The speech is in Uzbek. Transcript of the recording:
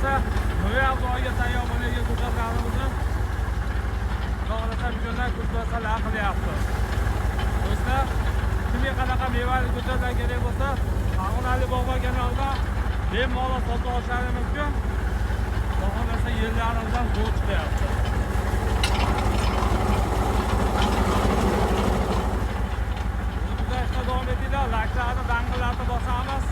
bo'lsa, noyabr oyiga tayyor bo'lgan ko'chatlarimizni to'g'rida bugundan ko'rsatsalar qilyapti. Do'stlar, kimga qanaqa mevali ko'chatlar kerak bo'lsa, Farg'onali bog'bon kanalida bemalol sotib olishlari mumkin. Xohlasa yerlarimizdan zo'r chiqyapti. Davom etinglar, layklarni, dang'illarni bosamiz.